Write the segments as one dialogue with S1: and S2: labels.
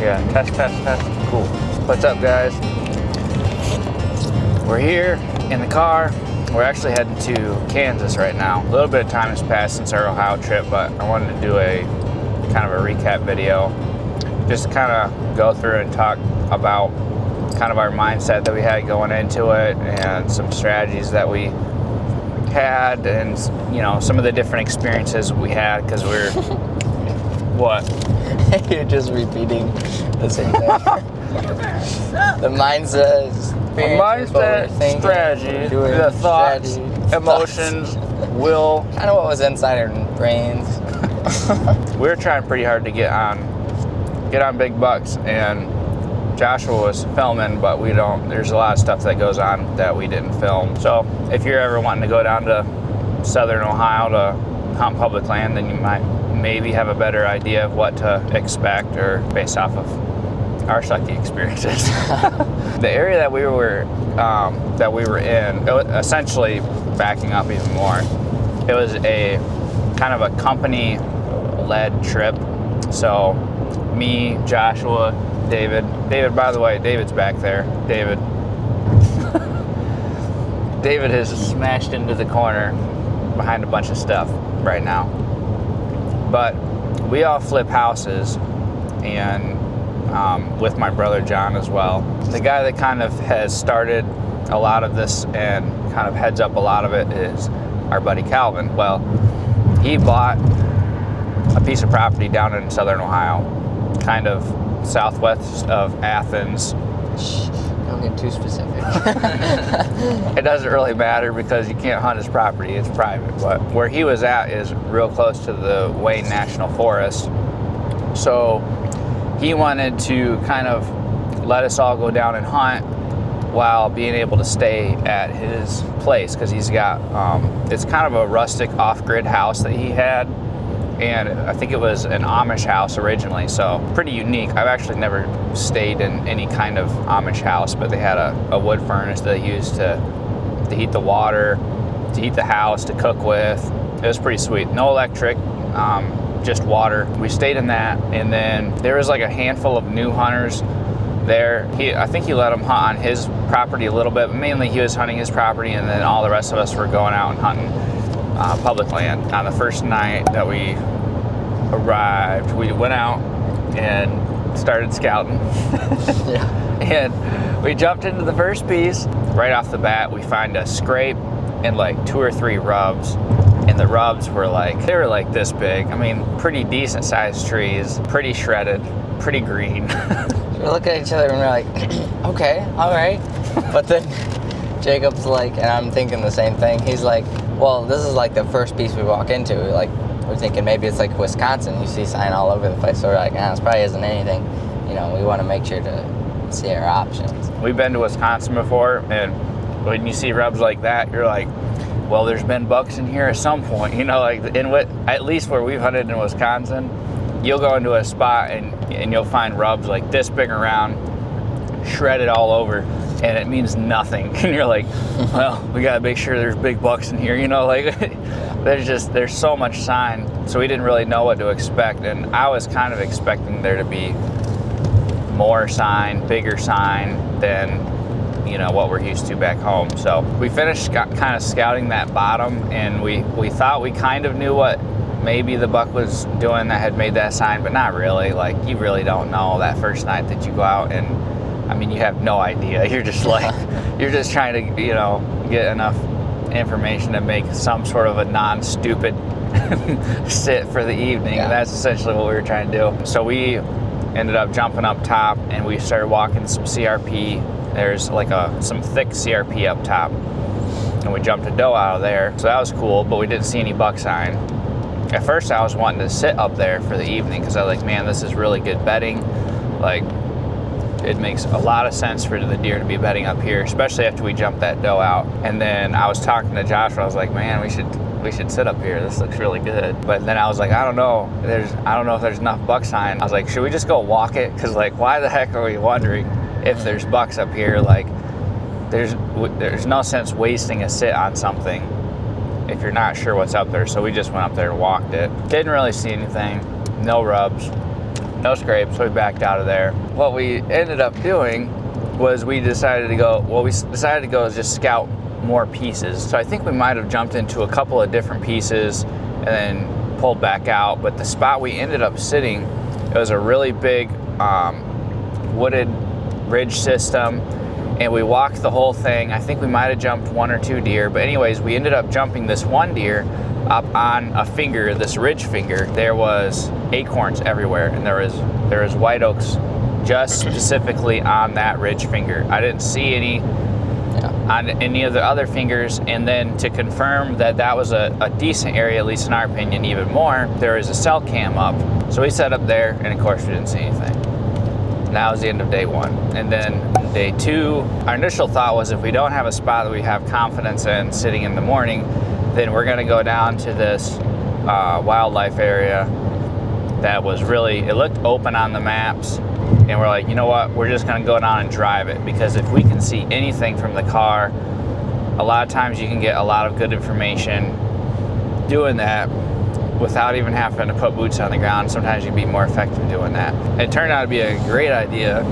S1: Yeah, test. Cool. What's up, guys? We're here in the car. We're actually heading to Kansas right now. A little bit of time has passed since our Ohio trip, but I wanted to do a kind of a recap video. Just kind of go through and talk about kind of our mindset that we had going into it and some strategies that we had and, you know, some of the different experiences we had because we're... What?
S2: You're just repeating the same thing. The mindset,
S1: strategy, the thoughts, emotions, will.
S2: Kind of what was inside our brains.
S1: We're trying pretty hard to get on big bucks, and Joshua was filming, but we don't. There's a lot of stuff that goes on that we didn't film. So if you're ever wanting to go down to Southern Ohio to hunt public land, then you might maybe have a better idea of what to expect, or based off of our sucky experiences. The area that we were in, essentially backing up even more, it was a kind of a company-led trip. So me, Joshua, David, by the way, David's back there. David has smashed into the corner behind a bunch of stuff right now. But we all flip houses, and with my brother John as well. The guy that kind of has started a lot of this and kind of heads up a lot of it is our buddy Calvin. Well, he bought a piece of property down in Southern Ohio, kind of southwest of Athens.
S2: Don't get too specific.
S1: It doesn't really matter because you can't hunt his property, it's private. But where he was at is real close to the Wayne National Forest. So he wanted to kind of let us all go down and hunt while being able to stay at his place, because he's got, it's kind of a rustic off-grid house that he had. And I think it was an Amish house originally, so pretty unique. I've actually never stayed in any kind of Amish house, but they had a wood furnace that they used to heat the water, to heat the house, to cook with. It was pretty sweet. No electric, just water. We stayed in that, and then there was like a handful of new hunters there. I think he let them hunt on his property a little bit, but mainly he was hunting his property, and then all the rest of us were going out and hunting public land. On the first night that we arrived, we went out and started scouting.
S2: Yeah.
S1: And we jumped into the first piece. Right off the bat, we find a scrape and like 2 or 3 rubs. And the rubs were they were like this big. I mean, pretty decent sized trees, pretty shredded, pretty green.
S2: We look at each other and we're like, okay, all right. But then Jacob's like, and I'm thinking the same thing. He's like, well, this is like the first piece we walk into. Like, we're thinking maybe it's like Wisconsin. You see sign all over the place. So we're like, this probably isn't anything. You know, we want to make sure to see our options.
S1: We've been to Wisconsin before, and when you see rubs like that, you're like, well, there's been bucks in here at some point. You know, like at least where we've hunted in Wisconsin, you'll go into a spot and you'll find rubs like this big around, shredded all over, and it means nothing. And you're like, well, we gotta make sure there's big bucks in here, you know, like there's so much sign. So we didn't really know what to expect, and I was kind of expecting there to be more sign, bigger sign than, you know, what we're used to back home. So we finished kind of scouting that bottom, and we thought we kind of knew what maybe the buck was doing that had made that sign, but not really. Like, you really don't know that first night that you go out, and I mean, you have no idea. You're just like, you're just trying to, you know, get enough information to make some sort of a non-stupid sit for the evening. Yeah. That's essentially what we were trying to do. So we ended up jumping up top, and we started walking some CRP. There's like some thick CRP up top, and we jumped a doe out of there. So that was cool, but we didn't see any buck sign. At first I was wanting to sit up there for the evening because I was like, man, this is really good bedding. Like, it makes a lot of sense for the deer to be bedding up here, especially after we jumped that doe out. And then I was talking to Joshua. I was like, man, we should sit up here. This looks really good. But then I was like, I don't know if there's enough buck sign. I was like, should we just go walk it? Because like, why the heck are we wondering if there's bucks up here? Like, there's no sense wasting a sit on something if you're not sure what's up there. So we just went up there and walked it. Didn't really see anything. No rubs. no scrapes, so we backed out of there. What we ended up doing was we decided to go just scout more pieces. So I think we might have jumped into a couple of different pieces and then pulled back out. But the spot we ended up sitting, it was a really big wooded ridge system, and we walked the whole thing. I think we might have jumped 1 or 2 deer, but anyways, we ended up jumping this one deer up on a finger, this ridge finger. There was acorns everywhere, and there was white oaks just specifically on that ridge finger. I didn't see any on any of the other fingers. And then to confirm that that was a decent area, at least in our opinion, even more, there is a cell cam up. So we set up there, and of course we didn't see anything. That was the end of day 1. And then day 2, our initial thought was if we don't have a spot that we have confidence in sitting in the morning, then we're gonna go down to this wildlife area that was really, it looked open on the maps. And we're like, you know what, we're just gonna go down and drive it, because if we can see anything from the car, a lot of times you can get a lot of good information doing that without even having to put boots on the ground. Sometimes you can be more effective doing that. It turned out to be a great idea.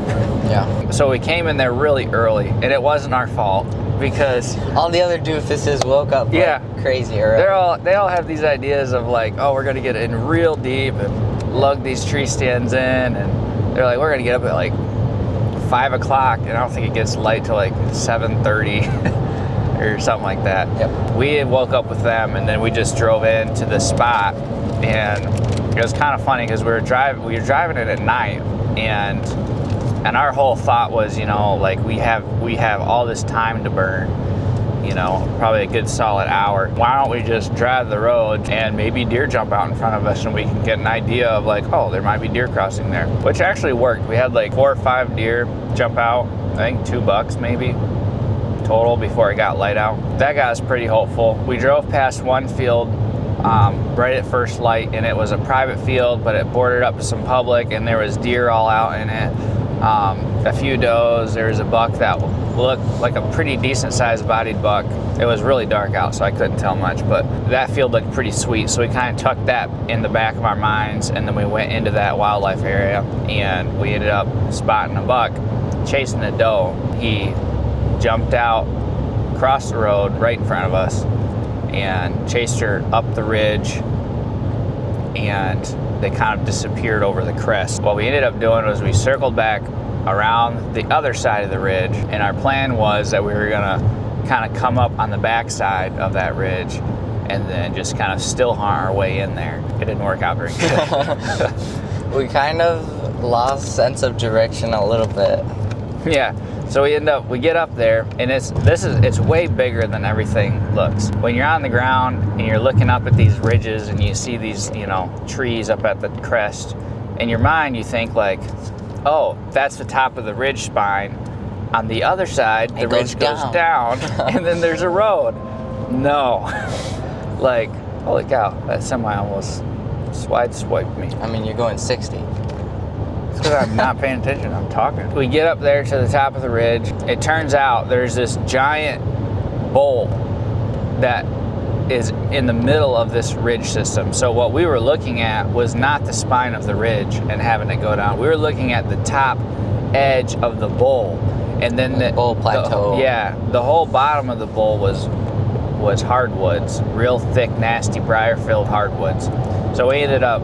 S2: Yeah.
S1: So we came in there really early, and it wasn't our fault, because
S2: all the other doofuses woke up like crazy early.
S1: They all have these ideas of like, oh, we're gonna get in real deep and lug these tree stands in, and they're like, we're gonna get up at like 5 o'clock, and I don't think it gets light till like 7:30 or something like that.
S2: Yep.
S1: We woke up with them, and then we just drove into the spot, and it was kind of funny because we were driving it at night, and our whole thought was, you know, like we have all this time to burn, you know, probably a good solid hour. Why don't we just drive the road and maybe deer jump out in front of us, and we can get an idea of like, oh, there might be deer crossing there, which actually worked. We had like 4 or 5 deer jump out, I think 2 bucks maybe total before it got light out. That got us pretty hopeful. We drove past one field right at first light, and it was a private field, but it bordered up to some public, and there was deer all out in it. A few does. There was a buck that looked like a pretty decent sized bodied buck. It was really dark out, so I couldn't tell much, but that field looked pretty sweet. So we kind of tucked that in the back of our minds, and then we went into that wildlife area, and we ended up spotting a buck chasing a doe. He jumped out, crossed the road right in front of us, and chased her up the ridge, and they kind of disappeared over the crest. What we ended up doing was we circled back around the other side of the ridge, and our plan was that we were gonna kind of come up on the back side of that ridge and then just kind of still hunt our way in there. It didn't work out very good.
S2: We kind of lost sense of direction a little bit.
S1: Yeah. So we get up there, and it's way bigger than everything looks. When you're on the ground and you're looking up at these ridges and you see these, you know, trees up at the crest, in your mind you think like, oh, that's the top of the ridge spine. On the other side, the ridge goes down, and then there's a road. No. Like, holy cow, that semi almost swiped me.
S2: I mean, you're going 60.
S1: Because I'm not paying attention, I'm talking. We get up there to the top of the ridge. It turns out there's this giant bowl that is in the middle of this ridge system. So what we were looking at was not the spine of the ridge and having it go down. We were looking at the top edge of the bowl. And then the
S2: bowl plateau.
S1: The whole bottom of the bowl was hardwoods, real thick, nasty, briar-filled hardwoods. So we ended up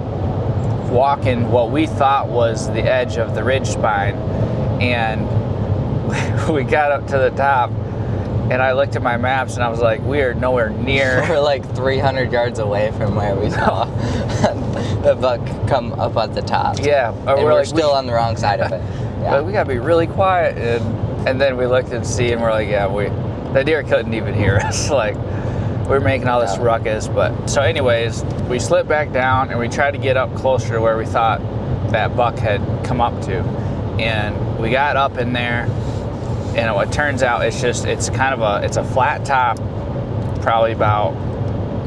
S1: walking what we thought was the edge of the ridge spine, and we got up to the top, and I looked at my maps and I was like, we are nowhere near.
S2: We're like 300 yards away from where we saw the buck come up at the top.
S1: Yeah,
S2: and we're like, still on the wrong side of it. Yeah.
S1: But we gotta be really quiet, and then we looked and see, and we're like, yeah, the deer couldn't even hear us. Like, we're making all this ruckus. But so anyways, we slipped back down and we tried to get up closer to where we thought that buck had come up to, and we got up in there, and what turns out it's a flat top, probably about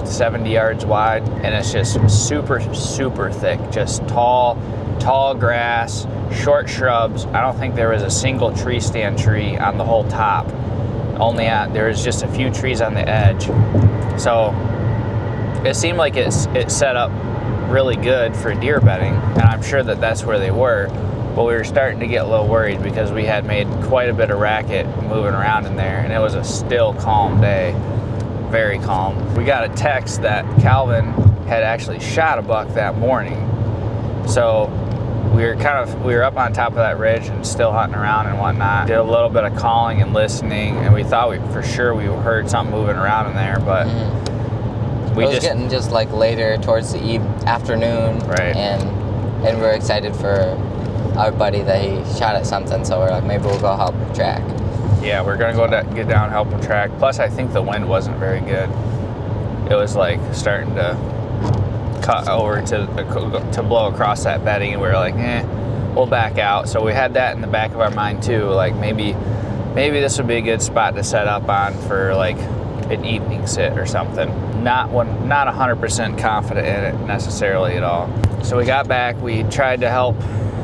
S1: 70 yards wide, and it's just super thick, just tall grass, short shrubs. I don't think there was a single tree stand tree on the whole top. There was just a few trees on the edge. So it seemed like it set up really good for deer bedding, and I'm sure that that's where they were. But we were starting to get a little worried because we had made quite a bit of racket moving around in there, and it was a still calm day, very calm. We got a text that Calvin had actually shot a buck that morning. So we were up on top of that ridge and still hunting around and whatnot. Did a little bit of calling and listening, and we thought for sure we heard something moving around in there, but
S2: it was getting just like later towards the afternoon,
S1: right?
S2: And we're excited for our buddy that he shot at something, so we're like, maybe we'll go help him track.
S1: Yeah, we're gonna go get down and help him track. Plus, I think the wind wasn't very good. It was like starting to cut over to blow across that bedding, and we were like, we'll back out. So we had that in the back of our mind too, like maybe this would be a good spot to set up on for like an evening sit or something. Not 100% confident in it necessarily at all. So we got back, we tried to help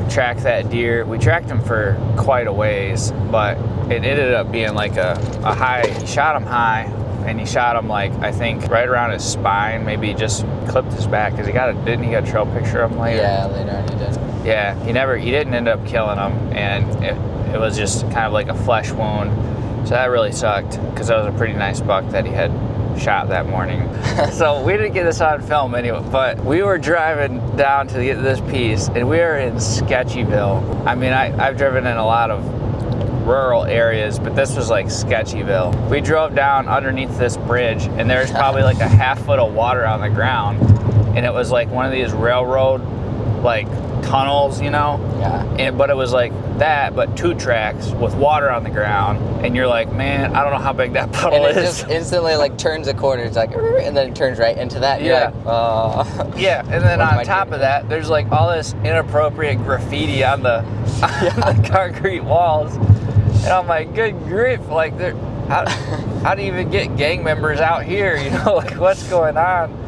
S1: track that deer. We tracked him for quite a ways, but it ended up being like a high. He shot him high, and he shot him like, I think right around his spine. Maybe he just clipped his back, because didn't he get a trail picture of him later?
S2: Yeah, later on he did.
S1: Yeah, he didn't end up killing him, and it was just kind of like a flesh wound. So that really sucked, because that was a pretty nice buck that he had shot that morning. So we didn't get this on film anyway, but we were driving down to get this piece, and we were in Sketchyville. I mean, I've driven in a lot of rural areas, but this was like Sketchyville. We drove down underneath this bridge, and there's probably like a half foot of water on the ground, and it was like one of these railroad like tunnels, you know?
S2: Yeah.
S1: But it was like that, but 2 tracks with water on the ground, and you're like, man, I don't know how big that puddle
S2: and it
S1: is.
S2: just instantly like turns a corner. It's like, and then it turns right into that. You're
S1: Yeah.
S2: like,
S1: Yeah, and then on top of that, there's like all this inappropriate graffiti on the concrete walls, and I'm like, good grief, like, how do you even get gang members out here? You know, like, what's going on?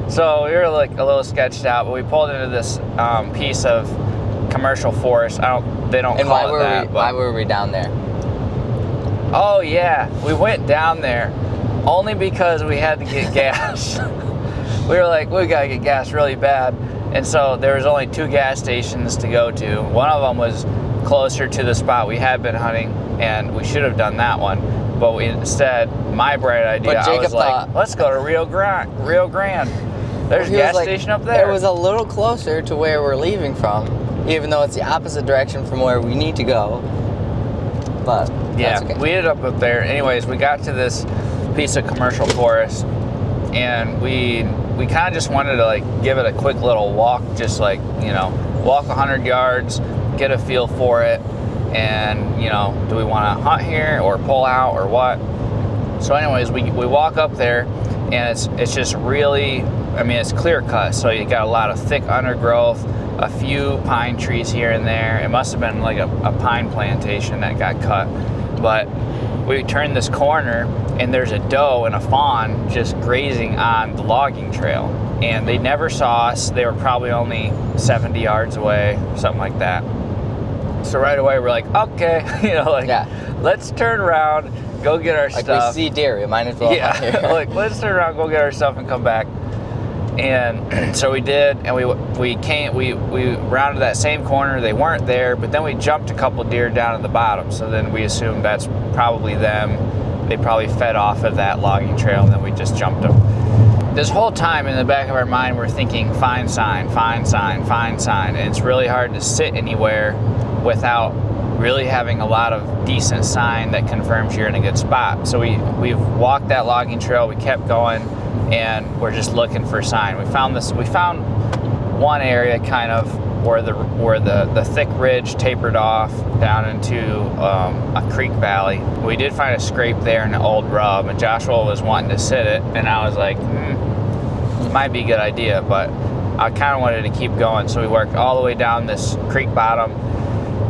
S1: So we were like a little sketched out, but we pulled into this piece of commercial forest. They don't call it that.
S2: Why were we down there?
S1: Oh yeah, we went down there only because we had to get gas. We were like, we gotta get gas really bad, and so there was only 2 gas stations to go to. One of them was closer to the spot we had been hunting, and we should have done that one. But we instead, my bright idea, I was like, let's go to Rio Grande. There's a gas station up there.
S2: It was a little closer to where we're leaving from, even though it's the opposite direction from where we need to go. But
S1: yeah,
S2: that's okay.
S1: We ended up there. Anyways, we got to this piece of commercial forest, and we kind of just wanted to like give it a quick little walk, just like, you know, walk 100 yards, get a feel for it, and, you know, do we want to hunt here or pull out or what? So anyways, we walk up there, and it's just really, I mean, it's clear cut, so you got a lot of thick undergrowth, a few pine trees here and there. It must have been like a pine plantation that got cut. But we turned this corner, and there's a doe and a fawn just grazing on the logging trail. And they never saw us. They were probably only 70 yards away, something like that. So right away we're like, okay, you know, like, let's turn around, go get our stuff.
S2: Like, we see deer, we might as well.
S1: Yeah, like, let's turn around, go get our stuff, and come back. And so we did, and we rounded that same corner. They weren't there, but then we jumped a couple deer down at the bottom. So then we assumed that's probably them. They probably fed off of that logging trail, and then we just jumped them. This whole time in the back of our mind, we're thinking, find sign, find sign, find sign. And it's really hard to sit anywhere without really having a lot of decent sign that confirms you're in a good spot. So we've walked that logging trail, we kept going, and we're just looking for a sign. We found one area kind of where the thick ridge tapered off down into a creek valley. We did find a scrape there in an old rub, and Joshua was wanting to sit it, and I was like, it might be a good idea, but I kind of wanted to keep going. So we worked all the way down this creek bottom,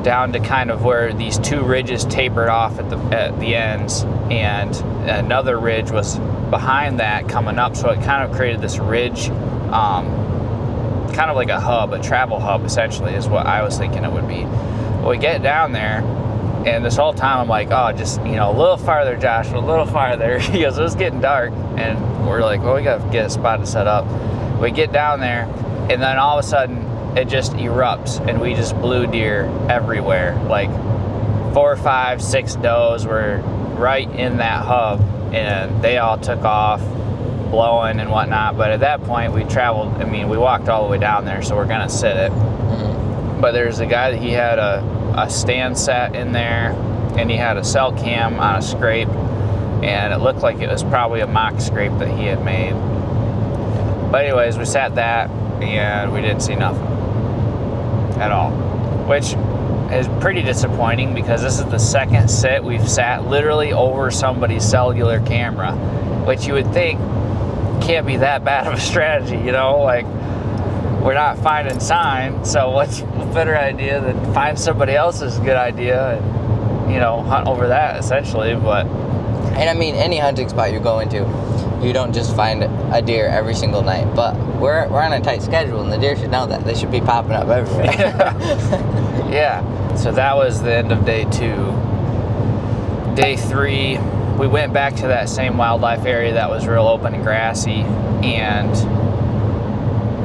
S1: down to kind of where these 2 ridges tapered off at the ends, and another ridge was behind that coming up, so it kind of created this ridge, kind of like a hub, a travel hub essentially is what I was thinking it would be. Well, we get down there, and this whole time I'm like, oh, just, you know, a little farther, Joshua, a little farther. He goes, it's getting dark, and we're like, well, we gotta get a spot to set up. We get down there, And then all of a sudden, it just erupts, and we just blew deer everywhere. Like 4, 5, 6 does were right in that hub, and they all took off, blowing and whatnot. But at that point, we traveled. I mean, we walked all the way down there, so we're gonna sit it. But there's a guy that he had a stand set in there, and he had a cell cam on a scrape, and it looked like it was probably a mock scrape that he had made. But anyways, we sat that, and we didn't see nothing at all, which is pretty disappointing because this is the second sit we've sat literally over somebody's cellular camera, which you would think can't be that bad of a strategy, you know, like we're not finding sign, so what's a better idea than find somebody else's good idea and, you know, hunt over that essentially. But
S2: and I mean, any hunting spot you go into, you don't just find a deer every single night, but we're on a tight schedule, and the deer should know that. They should be popping up everywhere.
S1: Yeah. So that was the end of day 2. Day 3, we went back to that same wildlife area that was real open and grassy, and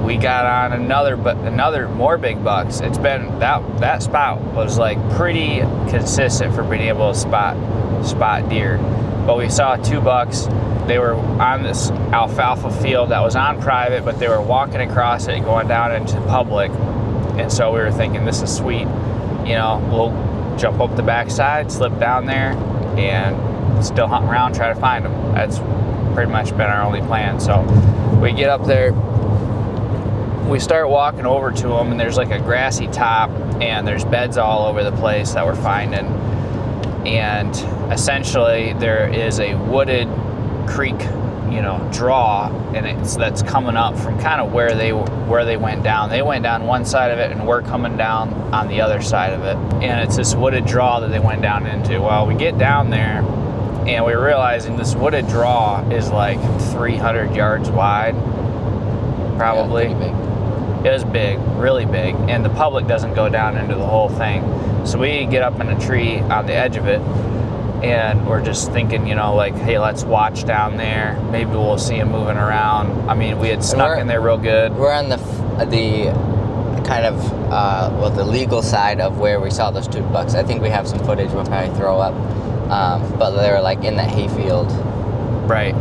S1: we got on another more big bucks. It's been that spot was like pretty consistent for being able to spot deer. But we saw 2 bucks. They were on this alfalfa field that was on private, but they were walking across it, going down into public. And so we were thinking, this is sweet. You know, we'll jump up the backside, slip down there, and still hunt around, try to find them. That's pretty much been our only plan. So we get up there, we start walking over to them, and there's like a grassy top, and there's beds all over the place that we're finding. And essentially there is a wooded creek, you know, draw, and that's coming up from kind of where they went down. They went down one side of it, and we're coming down on the other side of it. And it's this wooded draw that they went down into. Well, we get down there, and we're realizing this wooded draw is like 300 yards wide, probably.
S2: Yeah, pretty big.
S1: It was big, really big, and the public doesn't go down into the whole thing. So we get up in a tree on the edge of it, and we're just thinking, you know, like, hey, let's watch down there. Maybe we'll see them moving around. I mean, we had snuck in there real good.
S2: We're on the kind of the legal side of where we saw those 2 bucks. I think we have some footage we'll probably throw up, but they were like in that hayfield.
S1: Right.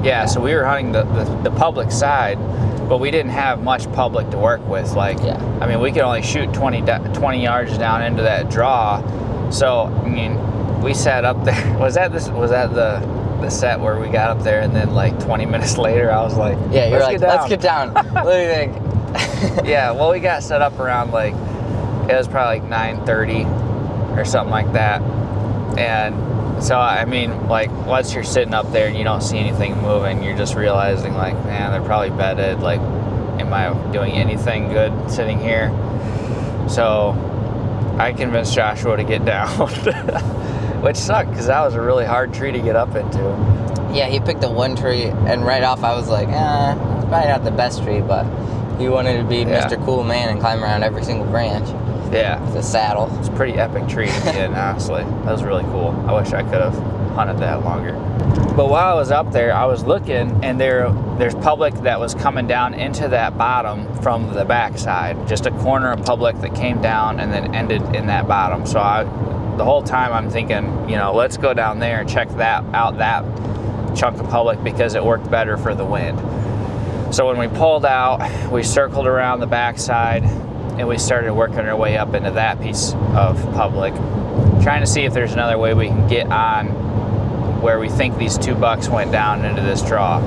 S1: Yeah. So we were hunting the public side, but we didn't have much public to work with. Like,
S2: yeah.
S1: I mean, we could only shoot 20 yards down into that draw. So I mean, we sat up there. Was that the set where we got up there, and then like 20 minutes later, I was like,
S2: yeah, you're like, let's get down. What do you think?
S1: Yeah. Well, we got set up around like, it was probably like 9:30 or something like that, and so I mean, like, once you're sitting up there and you don't see anything moving, you're just realizing, like, man, they're probably bedded. Like, am I doing anything good sitting here? So I convinced Joshua to get down, which sucked because that was a really hard tree to get up into.
S2: Yeah, he picked the one tree, and right off I was like, it's probably not the best tree, but he wanted to be Mr. Cool Man and climb around every single branch.
S1: Yeah.
S2: With a saddle.
S1: It's a pretty epic tree to be in, honestly. That was really cool. I wish I could have hunted that longer. But while I was up there, I was looking, and there's public that was coming down into that bottom from the backside. Just a corner of public that came down and then ended in that bottom. So the whole time I'm thinking, you know, let's go down there and check that chunk of public because it worked better for the wind. So when we pulled out, we circled around the backside, and we started working our way up into that piece of public, trying to see if there's another way we can get on where we think these 2 bucks went down into this draw.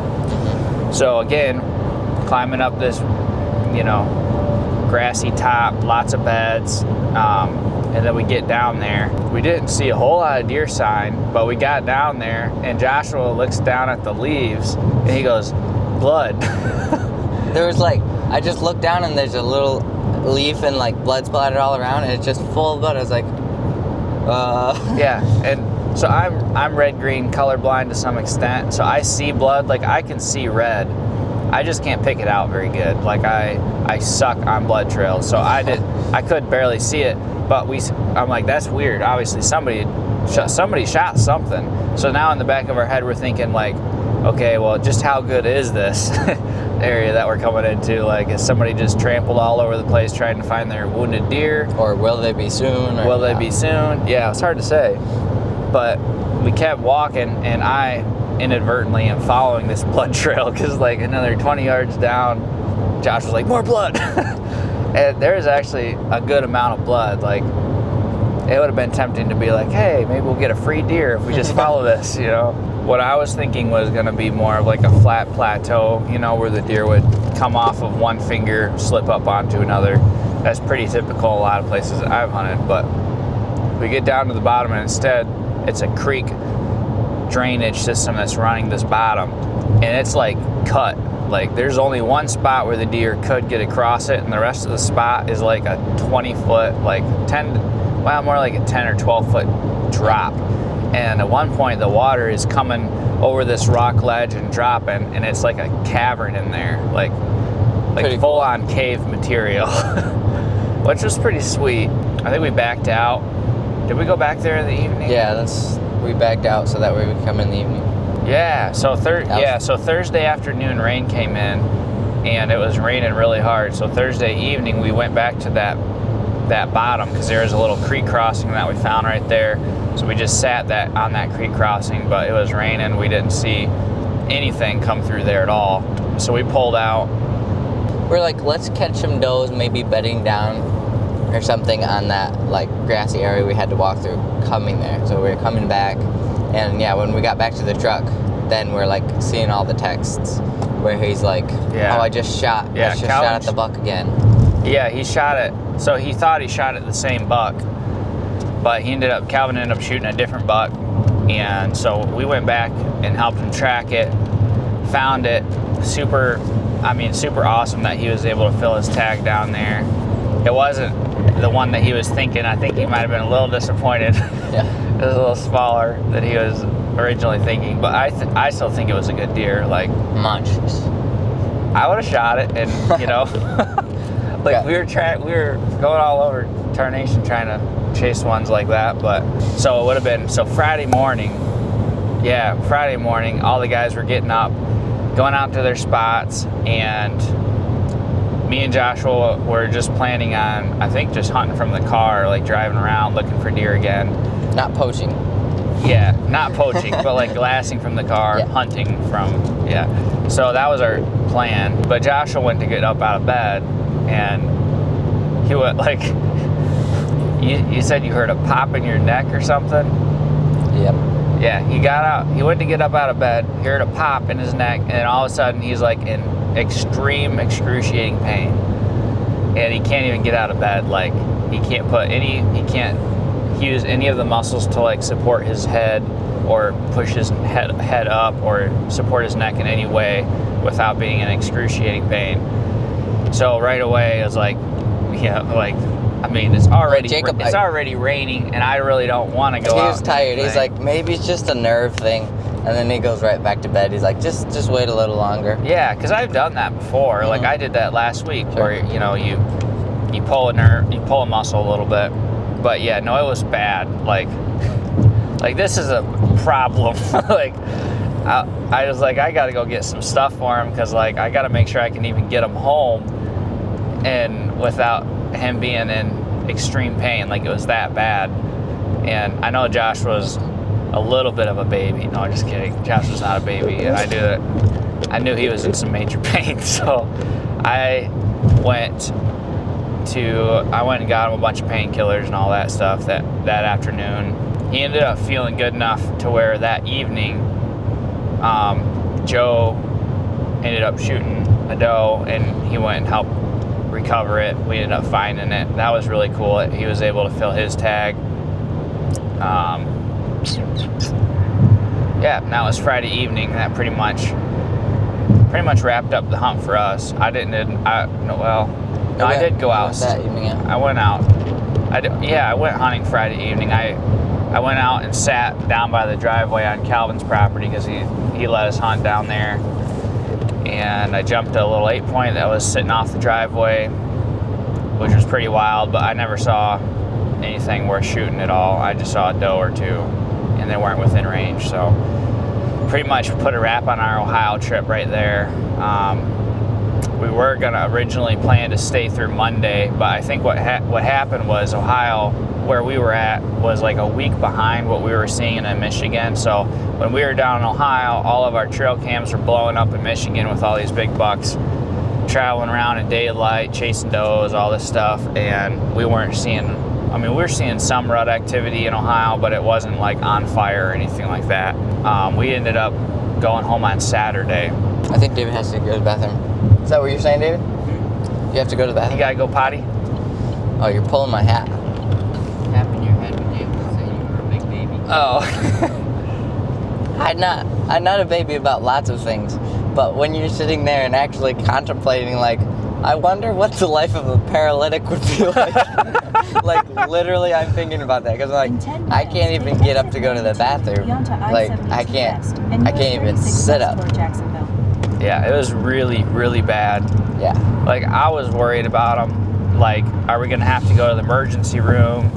S1: So again, climbing up this, you know, grassy top, lots of beds, and then we get down there. We didn't see a whole lot of deer sign, but we got down there, and Joshua looks down at the leaves, and he goes, blood.
S2: There was like, I just looked down, and there's a little leaf and like blood splattered all around, and it's just full of blood. I was like,
S1: Yeah, and so I'm red-green colorblind to some extent, so I see blood, like I can see red. I just can't pick it out very good. Like I suck on blood trails, so I could barely see it. But I'm like, that's weird. Obviously somebody shot something. So now in the back of our head we're thinking like, okay, well, just how good is this area that we're coming into? Like, is somebody just trampled all over the place trying to find their wounded deer?
S2: Or will they be soon?
S1: Will they be soon? Yeah, it's hard to say. But we kept walking, and I inadvertently am following this blood trail because, like, another 20 yards down, Josh was like, more blood. And there's actually a good amount of blood. Like, it would have been tempting to be like, hey, maybe we'll get a free deer if we just follow this, you know? What I was thinking was going to be more of like a flat plateau, you know, where the deer would come off of one finger, slip up onto another. That's pretty typical a lot of places that I've hunted, but we get down to the bottom and instead it's a creek drainage system that's running this bottom, and it's like cut. Like, there's only one spot where the deer could get across it, and the rest of the spot is like a 20 foot, like 10, well, more like a 10 or 12 foot drop. And at one point the water is coming over this rock ledge and dropping, and it's like a cavern in there, like full on cave material, which was pretty sweet. I think we backed out. Did we go back there in the evening?
S2: Yeah, we backed out so that way we could come in the evening.
S1: Yeah, so Thursday afternoon rain came in, and it was raining really hard. So Thursday evening we went back to that bottom because there was a little creek crossing that we found right there. So we just sat on that creek crossing, but it was raining. We didn't see anything come through there at all. So we pulled out.
S2: We're like, let's catch some does, maybe bedding down or something on that like grassy area we had to walk through coming there. So we were coming back, and yeah, when we got back to the truck, then we're like seeing all the texts where he's like, oh, I just shot at the buck again.
S1: Yeah, he shot it. So he thought he shot at the same buck, but Calvin ended up shooting a different buck. And so we went back and helped him track it, found it. Super awesome that he was able to fill his tag down there. It wasn't the one that he was thinking. I think he might have been a little disappointed.
S2: Yeah.
S1: It was a little smaller than he was originally thinking, but I still think it was a good deer. Like,
S2: monstrous.
S1: I would have shot it, and you know, like we were going all over Tarnation trying to chase ones like that. But so it would have been Friday morning. Yeah, Friday morning, all the guys were getting up, going out to their spots, and me and Joshua were just planning on, I think, just hunting from the car, like driving around looking for deer again.
S2: Not poaching.
S1: Yeah, not poaching, but like glassing from the car, hunting from, So that was our plan. But Joshua went to get up out of bed, and he went like, you said you heard a pop in your neck or something?
S2: Yep.
S1: Yeah, he went to get up out of bed, heard a pop in his neck, and all of a sudden he's like in extreme, excruciating pain. And he can't even get out of bed. Like, he can't use any of the muscles to like support his head or push his head up or support his neck in any way without being in excruciating pain. So right away I was like, it's already raining, and I really don't want to go out.
S2: He was tired. He's like, maybe it's just a nerve thing. And then he goes right back to bed. He's like, just wait a little longer.
S1: Yeah, because I've done that before. Like, I did that last week, where you pull a nerve, you pull a muscle a little bit. But yeah, no, it was bad. Like this is a problem. Like, I was like, I got to go get some stuff for him, because like I got to make sure I can even get him home, and without him being in extreme pain. Like, it was that bad. And I know Josh was a little bit of a baby. No, I'm just kidding. Josh was not a baby, and I knew he was in some major pain. So I went and got him a bunch of painkillers and all that stuff that afternoon. He ended up feeling good enough to where that evening, Joe ended up shooting a doe, and he went and helped recover it. We ended up finding it. That was really cool. He was able to fill his tag. That was Friday evening. That pretty much wrapped up the hunt for us. I did go out.
S2: That evening, yeah.
S1: I went out. I went hunting Friday evening. I went out and sat down by the driveway on Calvin's property, because he let us hunt down there. And I jumped a little 8-point that was sitting off the driveway, which was pretty wild, but I never saw anything worth shooting at all. I just saw a doe or two, and they weren't within range. So pretty much put a wrap on our Ohio trip right there. We were gonna originally plan to stay through Monday, but I think what happened was Ohio, where we were at, was like a week behind what we were seeing in Michigan. So when we were down in Ohio, all of our trail cams were blowing up in Michigan with all these big bucks traveling around in daylight, chasing does, all this stuff, and we weren't seeing, I mean, we were seeing some rut activity in Ohio, but it wasn't like on fire or anything like that. We ended up going home on Saturday.
S2: I think David has to go to the bathroom. Is that what you're saying, David? You have to go to the bathroom?
S1: You gotta go potty?
S2: Oh, you're pulling my hat.
S3: Tapping your head when David said you were a big baby.
S1: Oh.
S2: I'm not a baby about lots of things, but when you're sitting there and actually contemplating, like, I wonder what the life of a paralytic would be like. Like, literally, I'm thinking about that because, like, I can't even get up to go to the bathroom. Like, I can't even sit up.
S1: Yeah, it was really, really bad.
S2: Yeah.
S1: Like, I was worried about him. Like, are we gonna have to go to the emergency room?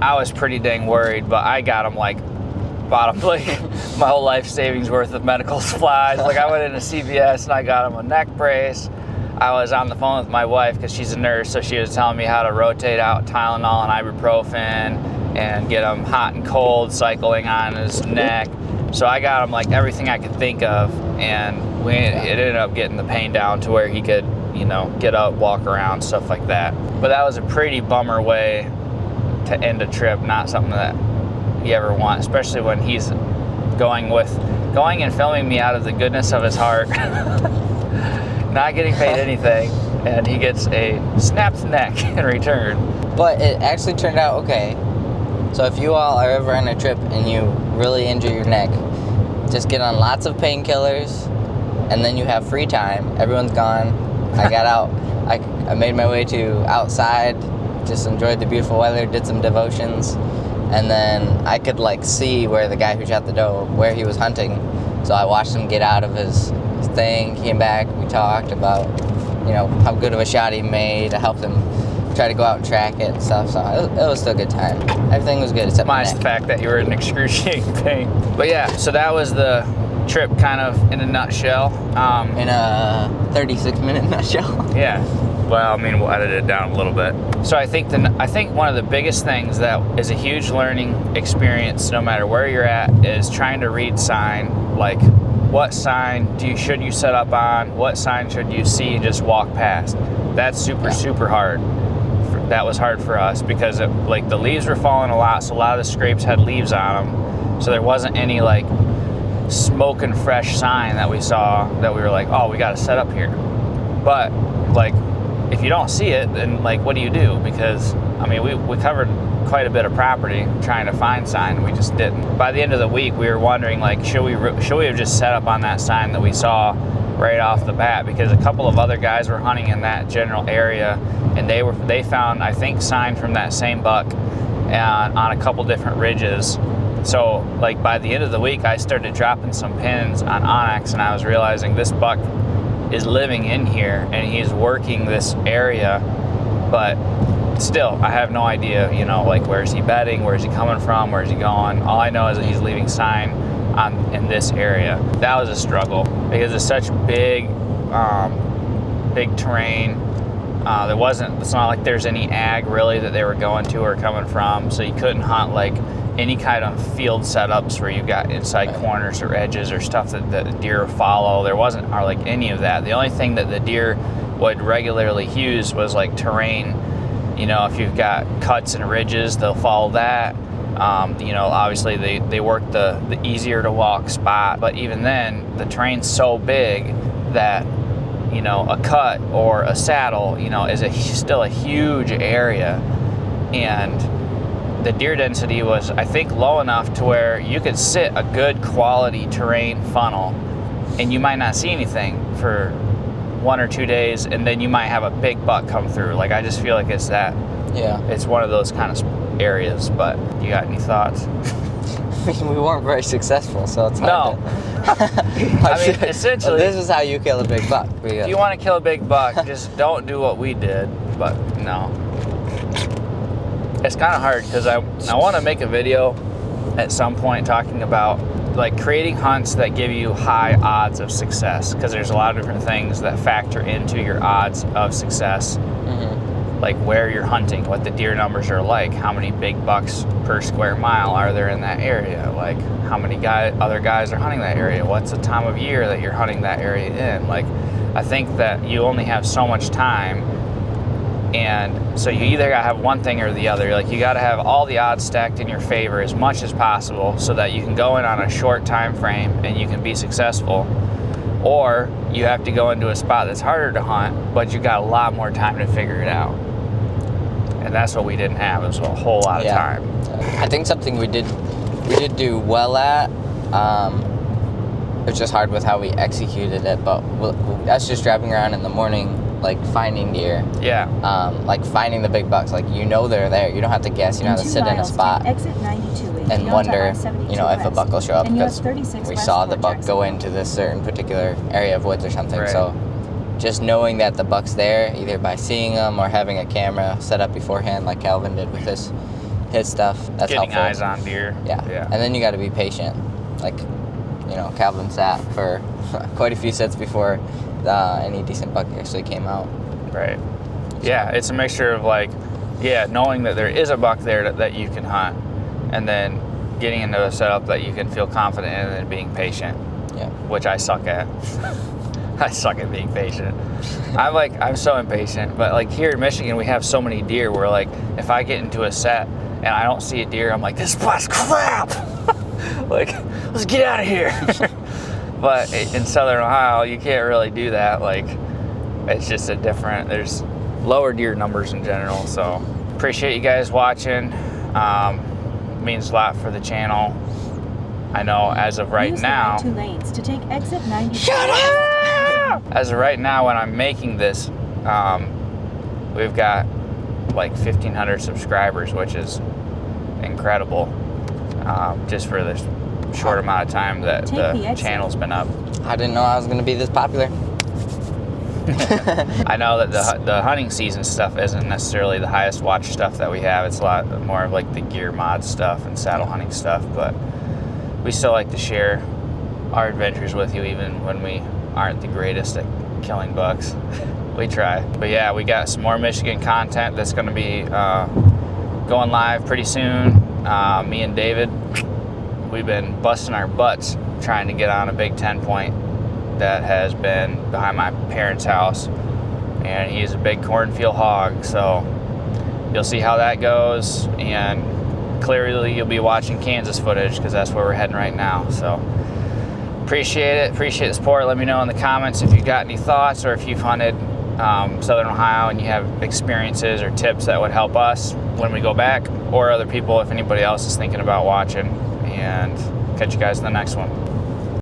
S1: I was pretty dang worried, but I got him, like, bought him, like, my whole life savings worth of medical supplies. Like, I went into CVS and I got him a neck brace. I was on the phone with my wife because she's a nurse, so she was telling me how to rotate out Tylenol and ibuprofen and get him hot and cold cycling on his neck. So I got him like everything I could think of, and it ended up getting the pain down to where he could, you know, get up, walk around, stuff like that. But that was a pretty bummer way to end a trip, not something that you ever want, especially when he's going and filming me out of the goodness of his heart. Not getting paid anything, and he gets a snapped neck in return.
S2: But it actually turned out okay. So if you all are ever on a trip and you really injure your neck, just get on lots of painkillers, and then you have free time. Everyone's gone. I got out. I made my way to outside, just enjoyed the beautiful weather, did some devotions, and then I could like see where the guy who shot the doe, where he was hunting. So I watched him get out of his thing, came back, we talked about, you know, how good of a shot he made. I helped him try to go out and track it and stuff, so it was still a good time. Everything was good except
S1: minus the fact that you were in excruciating pain. But yeah, so that was the trip kind of in a nutshell.
S2: In a 36-minute nutshell.
S1: Yeah. Well, I mean, we'll edit it down a little bit. So I think one of the biggest things that is a huge learning experience, no matter where you're at, is trying to read sign. Like, what sign should you set up on? What sign should you see and just walk past? That's super hard. That was hard for us because like the leaves were falling a lot, so a lot of the scrapes had leaves on them. So there wasn't any like smoking fresh sign that we saw that we were like, oh, we got to set up here. But like, if you don't see it, then like, what do you do? Because I mean, we covered quite a bit of property trying to find sign, and we just didn't. By the end of the week, we were wondering like, should we have just set up on that sign that we saw right off the bat? Because a couple of other guys were hunting in that general area, and they found, I think, sign from that same buck on a couple different ridges. So like by the end of the week, I started dropping some pins on Onyx, and I was realizing this buck is living in here and he's working this area, but still, I have no idea, you know, like where's he bedding, where's he coming from, where's he going. All I know is that he's leaving sign in this area. That was a struggle because it's such big terrain. It's not like there's any ag really that they were going to or coming from, so you couldn't hunt like any kind of field setups where you got inside corners or edges or stuff that the deer follow. There wasn't like any of that. The only thing that the deer would regularly use was like terrain. You know, if you've got cuts and ridges, they'll follow that. You know, obviously they work the easier to walk spot, but even then, the terrain's so big that, you know, a cut or a saddle, you know, is still a huge area. And the deer density was, I think, low enough to where you could sit a good quality terrain funnel and you might not see anything for 1 or 2 days, and then you might have a big buck come through. Like, I just feel like it's that. Yeah. It's one of those kind of areas. But you got any thoughts?
S2: I mean, we weren't very successful, so it's hard
S1: I mean, essentially,
S2: this is how you kill a big buck.
S1: If you want to kill a big buck, just don't do what we did. But no, it's kind of hard because I want to make a video at some point talking about like creating hunts that give you high odds of success, because there's a lot of different things that factor into your odds of success. Like where you're hunting, what the deer numbers are like, how many big bucks per square mile are there in that area, like how many other guys are hunting that area, what's the time of year that you're hunting that area in. Like, I think that you only have so much time, and so you either gotta have one thing or the other. Like, you gotta have all the odds stacked in your favor as much as possible so that you can go in on a short time frame and you can be successful. Or you have to go into a spot that's harder to hunt, but you got a lot more time to figure it out. And that's what we didn't have. It was a whole lot of time.
S2: I think something we did do well at. It was just hard with how we executed it, but that's just driving around in the morning, like finding deer.
S1: Yeah.
S2: Like finding the big bucks. Like, you know they're there. You don't have to guess. You don't have to sit in a spot and wonder, you know, if a buck will show up, because we saw the buck go into this certain particular area of woods or something.
S1: Right.
S2: So just knowing that the buck's there, either by seeing them or having a camera set up beforehand, like Calvin did with his stuff, that's
S1: Getting
S2: helpful.
S1: eyes on deer.
S2: Yeah. And then you got to be patient. Like, you know, Calvin sat for quite a few sets before any decent buck actually came out.
S1: Right. Yeah, it's a mixture of like, knowing that there is a buck there that you can hunt, and then getting into a setup that you can feel confident in, and being patient.
S2: Yeah.
S1: Which I suck at. I suck at being patient. I'm so impatient. But like here in Michigan, we have so many deer where like if I get into a set and I don't see a deer, I'm like, this spot's crap. Like, let's get out of here. But in Southern Ohio, you can't really do that. Like, it's just there's lower deer numbers in general. So appreciate you guys watching. Means a lot for the channel. I know as of right now.
S4: 2 lanes to take exit 90.
S2: Shut up!
S1: As of right now, when I'm making this, we've got like 1,500 subscribers, which is incredible. Just for this short amount of time that the channel's been up.
S2: I didn't know I was going to be this popular.
S1: I know that the hunting season stuff isn't necessarily the highest watch stuff that we have. It's a lot more of like the gear mod stuff and saddle hunting stuff, but we still like to share our adventures with you, even when we aren't the greatest at killing bucks. We try. But yeah, we got some more Michigan content that's going to be going live pretty soon. Me and David, we've been busting our butts trying to get on a Big 10 point that has been behind my parents' house, and he's a big cornfield hog, so you'll see how that goes, and clearly you'll be watching Kansas footage because that's where we're heading right now. So appreciate the support. Let me know in the comments if you've got any thoughts, or if you've hunted Southern Ohio and you have experiences or tips that would help us when we go back, or other people if anybody else is thinking about watching. And catch you guys in the next one.